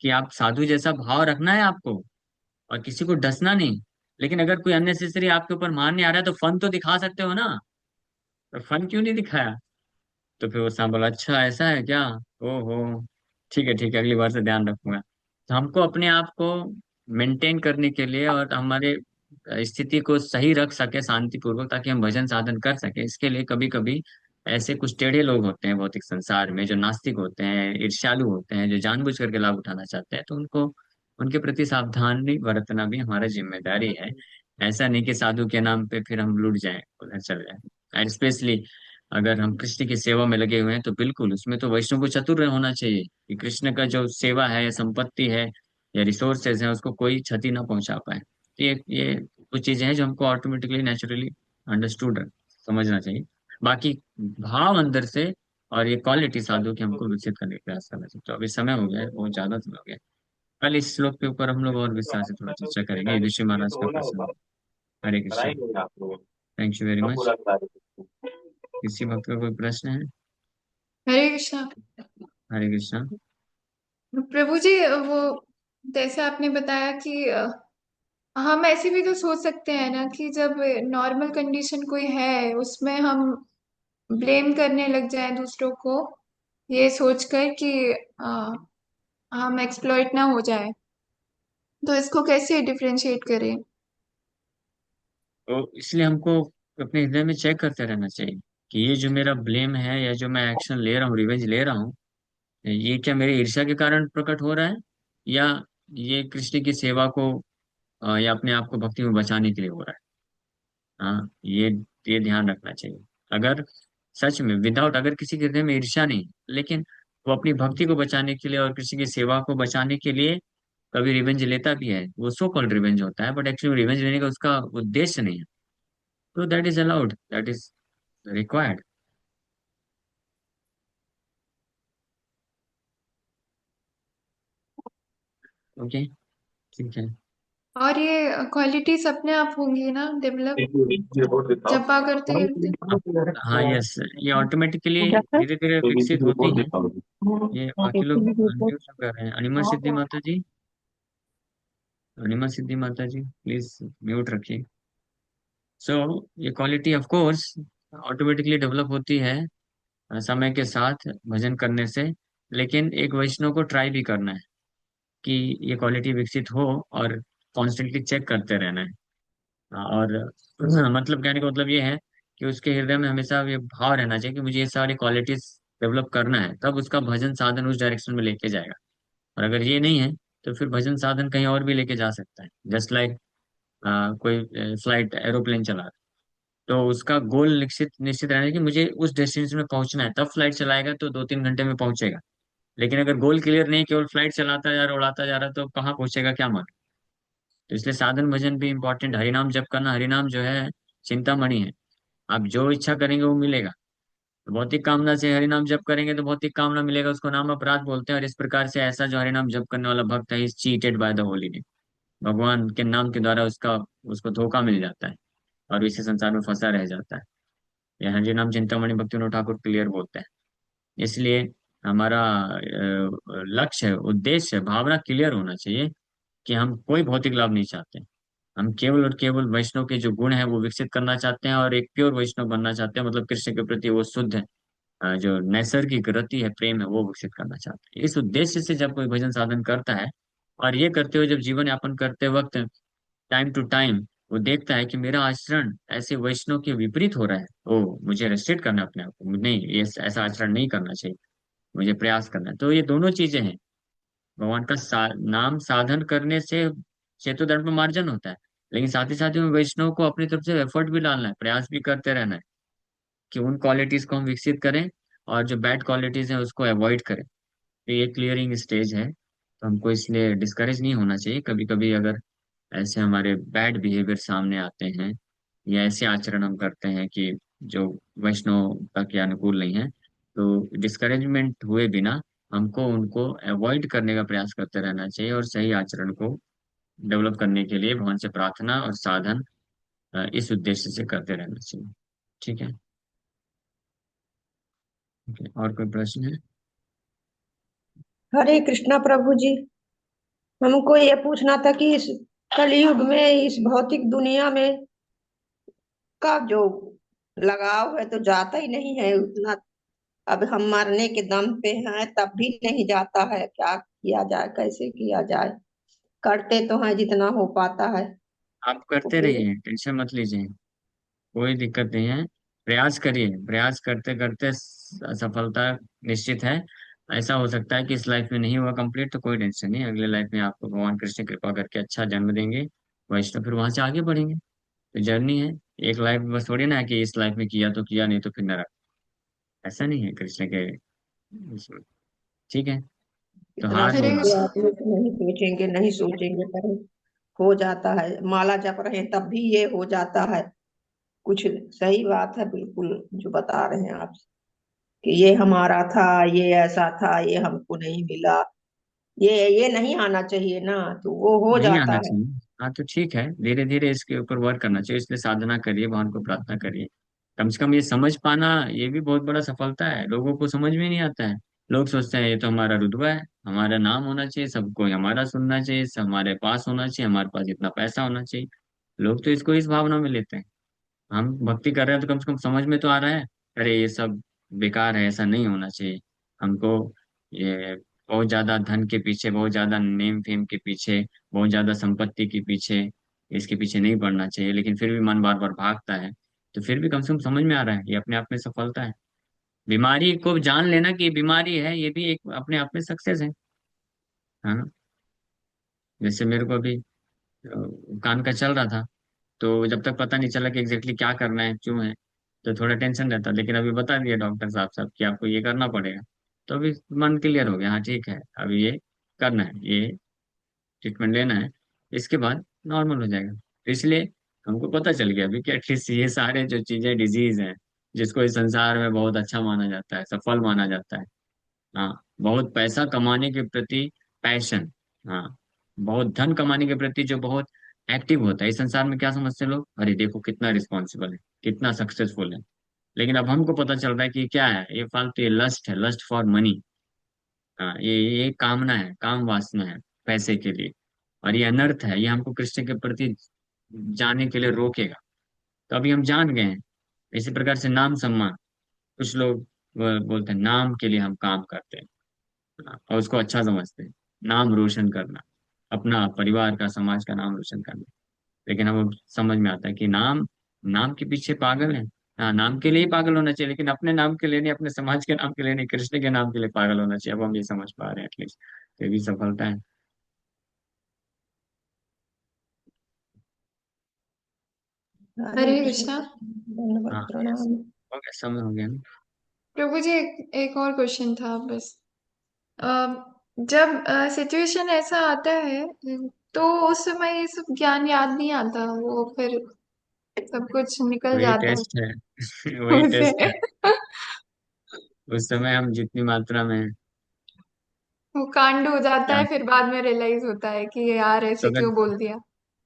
कि आप साधु जैसा भाव रखना है आपको, और किसी को डसना नहीं। लेकिन अगर कोई अननेसेसरी आपके ऊपर मारने आ रहा है तो फन तो दिखा सकते हो ना, तो फन क्यों नहीं दिखाया। तो फिर वो सांप बोला, अच्छा ऐसा है क्या, ओहो, ठीक है, अगली बार से ध्यान रखूंगा। तो हमको अपने आप को मेंटेन करने के लिए और हमारे स्थिति को सही रख सके शांतिपूर्वक, ताकि हम भजन साधन कर सके, इसके लिए कभी कभी ऐसे कुछ टेढ़े लोग होते हैं भौतिक संसार में, जो नास्तिक होते हैं, ईर्ष्यालु होते हैं, जो जानबूझ करके लाभ उठाना चाहते हैं, तो उनको, उनके प्रति सावधानी बरतना भी हमारा जिम्मेदारी है। ऐसा नहीं कि साधु के नाम पे फिर हम लुट जाएं, उधर चले जाएं। एंड स्पेशली अगर हम कृष्ण की सेवा में लगे हुए हैं, तो बिल्कुल उसमें तो वैष्णव को चतुर होना चाहिए कि कृष्ण का जो सेवा है या संपत्ति है या रिसोर्सेज है, उसको कोई क्षति ना पहुंचा पाए। ये कुछ चीजें हैं जो हमको ऑटोमेटिकली नेचुरली अंडरस्टूड समझना चाहिए। बाकी भाव अंदर से और ये क्वालिटी साधु की हमको विकसित करने का प्रयास करना चाहिए। तो अभी समय हो गया है, बहुत ज्यादा समय हो गया है। कल इस श्लोक के ऊपर हम लोग और विस्तार से थोड़ा चर्चा करेंगे, युधिष्ठिर महाराज तो का हो ना प्रसंग। होगा, हरे कृष्ण। कराएंगे आप लोग, थैंक यू वेरी हम मच। पूरा करा देंगे। किसी भक्त का कोई प्रश्न है? हरे कृष्णा। हरे कृष्णा। प्रभु जी, वो जैसे आपने बताया कि हम ऐसे भी तो सोच सकते हैं ना कि जब नॉर्मल कंडीशन कोई है उसमें हम ब्लेम करने लग जाएं दूसरों को, ये सोचकर कि अ, हम एक्सप्लॉइट ना हो जाए, तो इसको कैसे डिफरेंशिएट करें? तो इसलिए हमको अपने हृदय में चेक करते रहना चाहिए कि ये जो मेरा ब्लेम है या जो मैं एक्शन ले रहा हूँ, रिवेंज ले रहा हूँ, ये क्या मेरी ईर्ष्या के कारण प्रकट हो रहा है, या ये कृष्ण की सेवा को या अपने आप को भक्ति में बचाने के लिए हो रहा है। हाँ, ये ध्यान रखना चाहिए। अगर सच में विदाउट, अगर किसी के हृदय में ईर्ष्या नहीं, लेकिन वो अपनी भक्ति को बचाने के लिए और किसी की सेवा को बचाने के लिए कभी रिवेंज लेता भी है, वो सो कॉल्ड रिवेंज होता है, बट एक्चुअली रिवेंज लेने का उसका उद्देश्य नहीं है, तो that is allowed, that is required. Okay, ठीक है। और ये क्वालिटीज अपने आप होंगी ना डेवलप, जपा करते करते? अब हाँ, यस, ये ऑटोमेटिकली धीरे धीरे विकसित होती हैं। ये बाकी लोग अनम्यूट क्यों कर रहे हैं? अनिमा सिद्धि माता जी, अनिमा सिद्धि माता जी प्लीज म्यूट रखिए। सो ये quality of course automatically develop होती है समय के साथ भजन करने से, लेकिन एक वैष्णव को ट्राई भी करना है कि ये क्वालिटी विकसित हो, और कॉन्स्टेंटली चेक करते रहना है। और मतलब कहने का मतलब ये है कि उसके हृदय में हमेशा ये भाव रहना चाहिए कि मुझे ये सारी क्वालिटीज डेवलप करना है, तब उसका भजन साधन उस डायरेक्शन में लेके जाएगा। और अगर ये नहीं है, तो फिर भजन साधन कहीं और भी लेके जा सकता है। जस्ट लाइक कोई फ्लाइट एरोप्लेन चला रहा है, तो उसका गोल निश्चित निश्चित रहना है कि मुझे उस डेस्टिनेशन में पहुंचना है, तब फ्लाइट चलाएगा तो 2-3 घंटे में पहुंचेगा। लेकिन अगर गोल क्लियर नहीं, केवल फ्लाइट चलाता जा रहा, उड़ाता जा रहा, तो कहाँ पहुंचेगा, क्या मालूम। तो इसलिए साधन भजन भी इंपॉर्टेंट। हरिनाम जप करना, हरिनाम जो है चिंतामणि है। आप जो इच्छा करेंगे वो मिलेगा। तो भौतिक कामना से हरिनाम जप करेंगे तो भौतिक कामना मिलेगा, उसको नाम अपराध बोलते हैं। और इस प्रकार से ऐसा जो हरिनाम जप करने वाला भक्त है, is cheated by the holy name. भगवान के नाम के द्वारा उसका उसको धोखा मिल जाता है और इसी संसार में फंसा रह जाता है। यह हरिनाम चिंतामणि भक्तिविनोद ठाकुर क्लियर बोलते हैं। इसलिए हमारा लक्ष्य है, उद्देश्य है, भावना क्लियर होना चाहिए कि हम कोई भौतिक लाभ नहीं चाहते। हम केवल और केवल वैष्णव के जो गुण है वो विकसित करना चाहते हैं, और एक प्योर वैष्णव बनना चाहते हैं, मतलब कृष्ण के प्रति वो शुद्ध है, जो नैसर्गिक रति है, प्रेम है, वो विकसित करना चाहते हैं। इस उद्देश्य से जब कोई भजन साधन करता है, और ये करते हुए जब जीवन यापन करते वक्त टाइम टू टाइम वो देखता है कि मेरा आचरण ऐसे वैष्णव के विपरीत हो रहा है, ओ मुझे रेस्ट्रिक्ट करना है अपने आप को, नहीं ये ऐसा आचरण नहीं करना चाहिए, मुझे प्रयास करना है। तो ये दोनों चीजें हैं। भगवान का नाम साधन करने से चेतोधर्म में मार्जन होता है, लेकिन साथ ही साथ में वैष्णव को अपनी तरफ से एफर्ट भी डालना है, प्रयास भी करते रहना है कि उन क्वालिटीज को हम विकसित करें, और जो बैड क्वालिटीज हैं उसको अवॉइड करें। तो ये क्लियरिंग स्टेज है, तो हमको इसलिए डिस्करेज नहीं होना चाहिए। कभी कभी अगर ऐसे हमारे बैड बिहेवियर सामने आते हैं, या ऐसे आचरण हम करते हैं कि जो वैष्णव के अनुकूल नहीं है, तो डिस्करेजमेंट हुए बिना हमको उनको अवॉइड करने का प्रयास करते रहना चाहिए, और सही आचरण को डेवलप करने के लिए भगवान से प्रार्थना और साधन इस उद्देश्य से करते रहना चाहिए। ठीक है। ओके, और कोई प्रश्न है? हरे कृष्णा प्रभु जी। हमको ये पूछना था कि इस कलयुग में, इस भौतिक दुनिया में का जो लगाव है तो जाता ही नहीं है उतना। अब हम मरने के दम पे हैं तब भी नहीं जाता है, क्या किया जाए, कैसे किया जाए? करते तो हैं जितना हो पाता है। आप करते फिर रहिए, टेंशन मत लीजिए, कोई दिक्कत नहीं है। प्रयास करिए, प्रयास करते करते सफलता निश्चित है। ऐसा हो सकता है कि इस लाइफ में नहीं हुआ कंप्लीट, तो कोई टेंशन नहीं, अगले लाइफ में आपको भगवान कृष्ण कृपा करके अच्छा जन्म देंगे, वैष्णव, फिर वहां से आगे बढ़ेंगे। तो जर्नी है, एक लाइफ बस थोड़ी ना है कि इस लाइफ में किया तो किया, नहीं तो फिर नरक। ऐसा नहीं है कृष्ण के इसमें। ठीक है, तो इतना हार्ड हरे होना। सोचे कृष्ण। आदमी तो नहीं सोचेंगे, नहीं सोचेंगे पर हो जाता है। माला जप रहे हैं तब भी ये हो जाता है कुछ। सही बात है बिल्कुल जो बता रहे हैं आप, कि ये हमारा था, ये ऐसा था, ये हमको नहीं मिला। ये नहीं आना चाहिए ना, तो वो हो नहीं जाता आना है। चाहिए। हाँ, तो ठीक है, धीरे धीरे इसके ऊपर वर्क करना चाहिए, इसलिए साधना करिए, भगवान को प्रार्थना करिए, कम से कम ये समझ पाना, ये भी बहुत बड़ा सफलता है। लोगों को समझ में नहीं आता है। लोग सोचते हैं ये तो हमारा रुतबा है, हमारा नाम होना चाहिए, सबको हमारा सुनना चाहिए, सब हमारे पास होना चाहिए, हमारे पास इतना पैसा होना चाहिए। लोग तो इसको इस भावना में लेते हैं। हम भक्ति कर रहे हैं तो कम से कम समझ में तो आ रहा है, अरे ये सब बेकार है, ऐसा नहीं होना चाहिए हमको। ये बहुत ज्यादा धन के पीछे, बहुत ज्यादा नेम फेम के पीछे, बहुत ज्यादा संपत्ति के पीछे, इसके पीछे नहीं पड़ना चाहिए, लेकिन फिर भी मन बार बार भागता है। तो फिर भी कम से कम समझ में आ रहा है, ये अपने आप में सफलता है। बीमारी को जान लेना कि ये बीमारी है, ये भी एक अपने आप में सक्सेस है। हाँ। जैसे मेरे को अभी कान का चल रहा था, तो जब तक पता नहीं चला कि एग्जैक्टली क्या करना है, क्यों है, तो थोड़ा टेंशन रहता। लेकिन अभी बता दिया डॉक्टर साहब कि आपको ये करना पड़ेगा, तो अभी मन क्लियर हो गया, हाँ ठीक है, अभी ये करना है, ये ट्रीटमेंट लेना है, इसके बाद नॉर्मल हो जाएगा। तो इसलिए हमको पता चल गया अभी कि एटलीस्ट ये सारे जो चीजें डिजीज हैं, जिसको इस संसार में बहुत अच्छा माना जाता है, सफल माना जाता है, हाँ, बहुत पैसा कमाने के प्रति पैशन, हाँ, बहुत धन कमाने के प्रति जो बहुत एक्टिव होता है, इस संसार में क्या समझते हैं लोग, अरे देखो कितना रिस्पॉन्सिबल है, कितना सक्सेसफुल है। लेकिन अब हमको पता चल रहा है कि क्या है ये, फालतू, ये लस्ट है, लस्ट फॉर मनी। हाँ, ये कामना है, काम वासना है पैसे के लिए। और ये अनर्थ है, ये हमको कृष्ण के प्रति जाने के लिए रोकेगा। तो अभी हम जान गए हैं। इसी प्रकार से नाम सम्मान, कुछ लोग बोलते हैं नाम के लिए हम काम करते हैं, और उसको अच्छा समझते हैं, नाम रोशन करना, अपना परिवार का, समाज का नाम रोशन करना। लेकिन हमें समझ में आता है कि नाम, नाम के पीछे पागल है। हाँ, नाम के लिए ही पागल होना चाहिए, लेकिन अपने नाम के लिए नहीं, अपने समाज के नाम के लिए नहीं, कृष्ण के नाम के लिए पागल होना चाहिए। अब हम ये समझ पा रहे हैं एटलीस्ट, तो ये भी सफलता है। हरे हरे कृष्ण। कृष्णा। धन्यवाद, हाँ, प्रणाम। हो गया, समय हो गया ना। प्रभु जी, एक और क्वेश्चन था बस। अ, जब सिचुएशन ऐसा आता है, तो उस समय ये सब ज्ञान याद नहीं आता, वो फिर सब कुछ निकल वही जाता टेस्ट है। है वही उसे। टेस्ट है। उस समय हम जितनी मात्रा में, वो कांड हो जाता क्या, है, फिर बाद में रियलाइज होता है कि यार तो ऐसे अगर क्यों बोल दिया।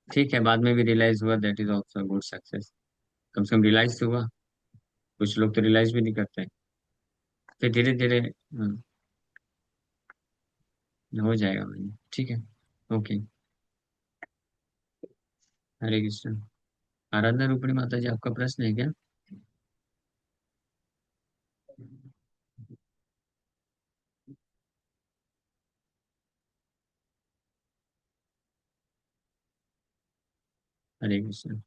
ठीक है बाद में भी रियलाइज हुआ, that is also good success. कम से कम रियलाइज तो हुआ। कुछ लोग तो रियलाइज भी नहीं करते, फिर धीरे धीरे हो जाएगा भाई, ठीक है। ओके। हरे कृष्ण। आराधना रूपणी माता जी, आपका प्रश्न है क्या? हरे कृष्ण।